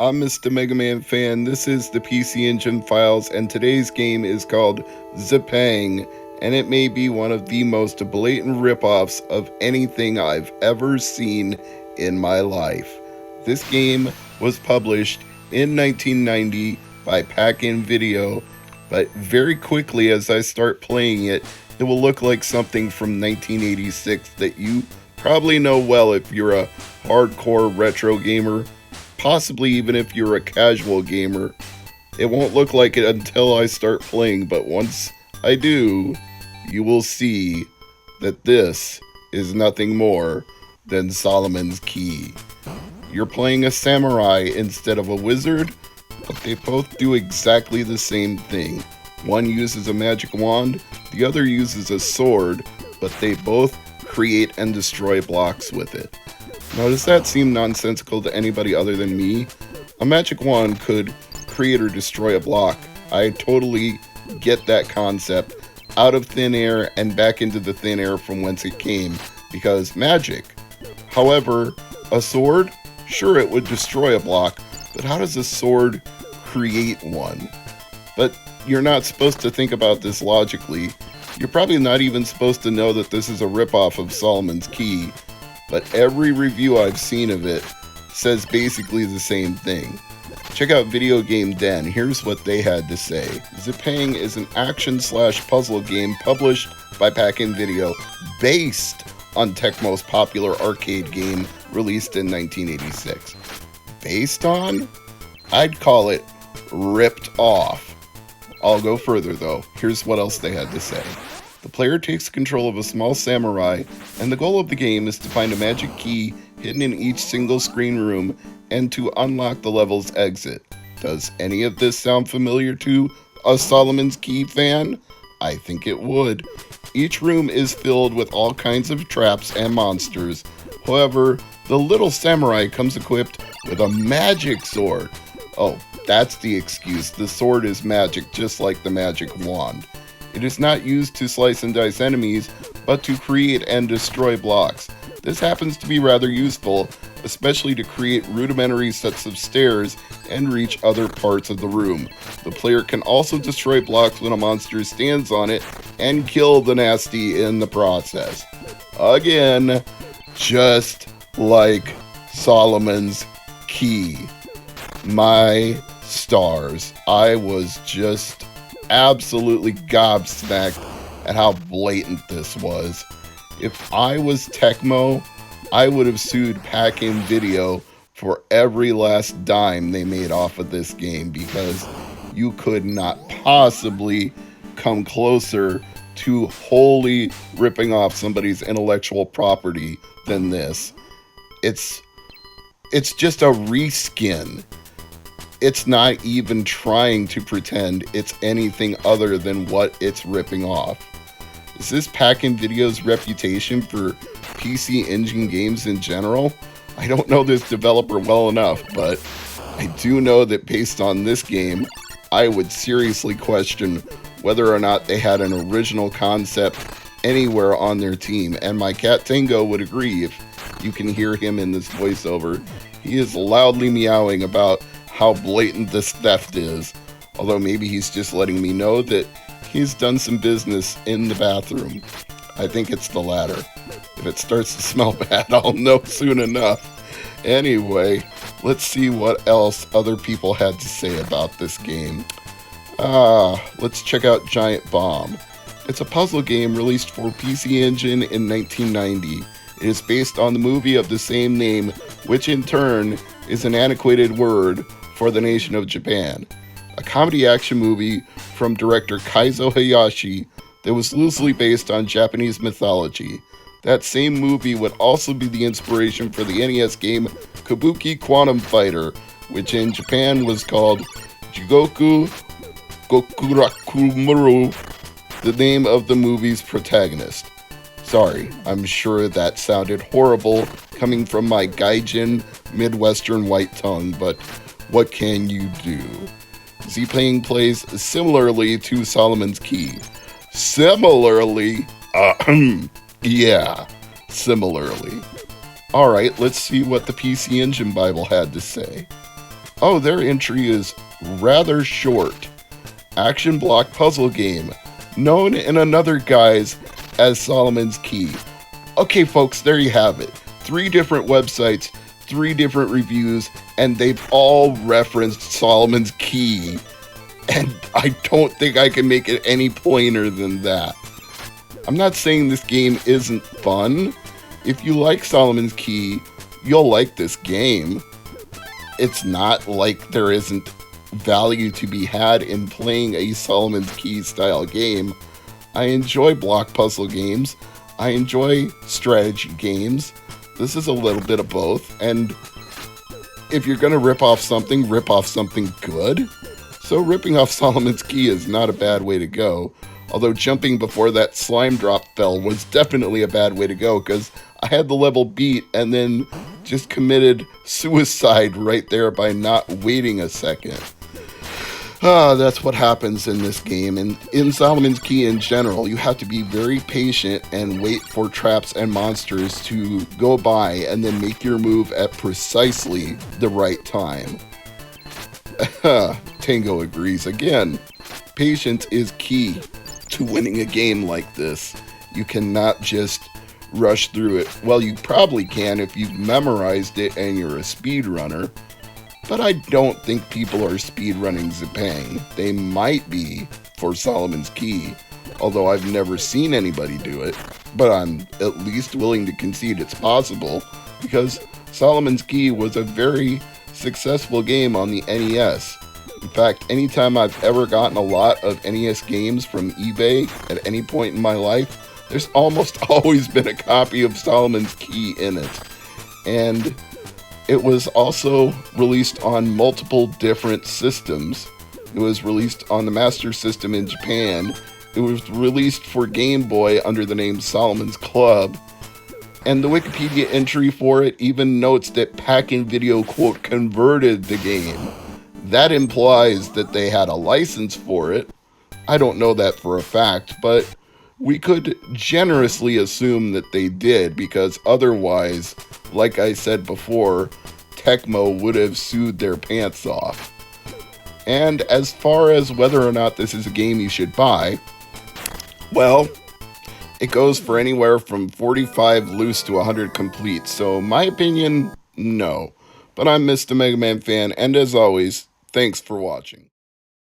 I'm Mr. MegaManFan. This is the PC Engine Files, and today's game is called Zipang, and it may be one of the most blatant ripoffs of anything I've ever seen in my life. This game was published in 1990 by Pack-In Video, but very quickly as I start playing it, it will look like something from 1986 that you probably know well if you're a hardcore retro gamer. Possibly even if you're a casual gamer. It won't look like it until I start playing, but once I do, you will see that this is nothing more than Solomon's Key. You're playing a samurai instead of a wizard, but they both do exactly the same thing. One uses a magic wand, the other uses a sword, but they both create and destroy blocks with it. Now, does that seem nonsensical to anybody other than me? A magic wand could create or destroy a block. I totally get that concept out of thin air and back into the thin air from whence it came, because magic. However, a sword, sure, it would destroy a block, but how does a sword create one? But you're not supposed to think about this logically. You're probably not even supposed to know that this is a ripoff of Solomon's Key. But every review I've seen of it says basically the same thing. Check out Video Game Den. Here's what they had to say. Zipang is an action/puzzle game published by Pack-In Video, based on Tecmo's popular arcade game released in 1986. Based on? I'd call it ripped off. I'll go further though. Here's what else they had to say. The player takes control of a small samurai, and the goal of the game is to find a magic key hidden in each single screen room and to unlock the level's exit. Does any of this sound familiar to a Solomon's Key fan? I think it would. Each room is filled with all kinds of traps and monsters. However, the little samurai comes equipped with a magic sword. Oh, that's the excuse. The sword is magic, just like the magic wand. It is not used to slice and dice enemies, but to create and destroy blocks. This happens to be rather useful, especially to create rudimentary sets of stairs and reach other parts of the room. The player can also destroy blocks when a monster stands on it and kill the nasty in the process. Again, just like Solomon's Key. My stars. I was just absolutely gobsmacked at how blatant this was. If I was Tecmo, I would have sued Pack-In Video for every last dime they made off of this game, because you could not possibly come closer to wholly ripping off somebody's intellectual property than this. It's just a reskin. It's not even trying to pretend it's anything other than what it's ripping off. Is this Pack-In Video's reputation for PC Engine games in general? I don't know this developer well enough, but I do know that based on this game, I would seriously question whether or not they had an original concept anywhere on their team. And my cat Tango would agree if you can hear him in this voiceover. He is loudly meowing about how blatant this theft is, although maybe he's just letting me know that he's done some business in the bathroom. I think it's the latter. If it starts to smell bad, I'll know soon enough. Anyway, let's see what else other people had to say about this game. Let's check out Giant Bomb. It's a puzzle game released for PC Engine in 1990. It is based on the movie of the same name, which in turn is an antiquated word for the nation of Japan. A comedy action movie from director Kaizo Hayashi that was loosely based on Japanese mythology. That same movie would also be the inspiration for the NES game Kabuki Quantum Fighter, which in Japan was called Jigoku Gokurakumuru, the name of the movie's protagonist. Sorry, I'm sure that sounded horrible coming from my gaijin Midwestern white tongue, but what can you do? Zipang plays similarly to Solomon's Key. Similarly? Yeah, similarly. Alright, let's see what the PC Engine Bible had to say. Oh, their entry is rather short. Action block puzzle game, known in another guise as Solomon's Key. Okay, folks, there you have it. 3 different websites, 3 different reviews, and they've all referenced Solomon's Key. And I don't think I can make it any plainer than that. I'm not saying this game isn't fun. If you like Solomon's Key, you'll like this game. It's not like there isn't value to be had in playing a Solomon's Key style game. I enjoy block puzzle games. I enjoy strategy games. This is a little bit of both. And if you're going to rip off something good. So ripping off Solomon's Key is not a bad way to go. Although jumping before that slime drop fell was definitely a bad way to go, because I had the level beat and then just committed suicide right there by not waiting a second. That's what happens in this game. And in Solomon's Key in general, you have to be very patient and wait for traps and monsters to go by and then make your move at precisely the right time. Tango agrees again. Patience is key to winning a game like this. You cannot just rush through it. Well, you probably can if you've memorized it and you're a speedrunner. But I don't think people are speedrunning Zipang. They might be for Solomon's Key, although I've never seen anybody do it. But I'm at least willing to concede it's possible, because Solomon's Key was a very successful game on the NES. In fact, anytime I've ever gotten a lot of NES games from eBay at any point in my life, there's almost always been a copy of Solomon's Key in it. And it was also released on multiple different systems. It was released on the Master System in Japan. It was released for Game Boy under the name Solomon's Club. And the Wikipedia entry for it even notes that Pack-In Video, quote, converted the game. That implies that they had a license for it. I don't know that for a fact, but we could generously assume that they did, because otherwise, like I said before, Tecmo would have sued their pants off. And as far as whether or not this is a game you should buy, well, it goes for anywhere from 45 loose to 100 complete, so my opinion, no. But I'm Mr. MegaManFan, and as always, thanks for watching.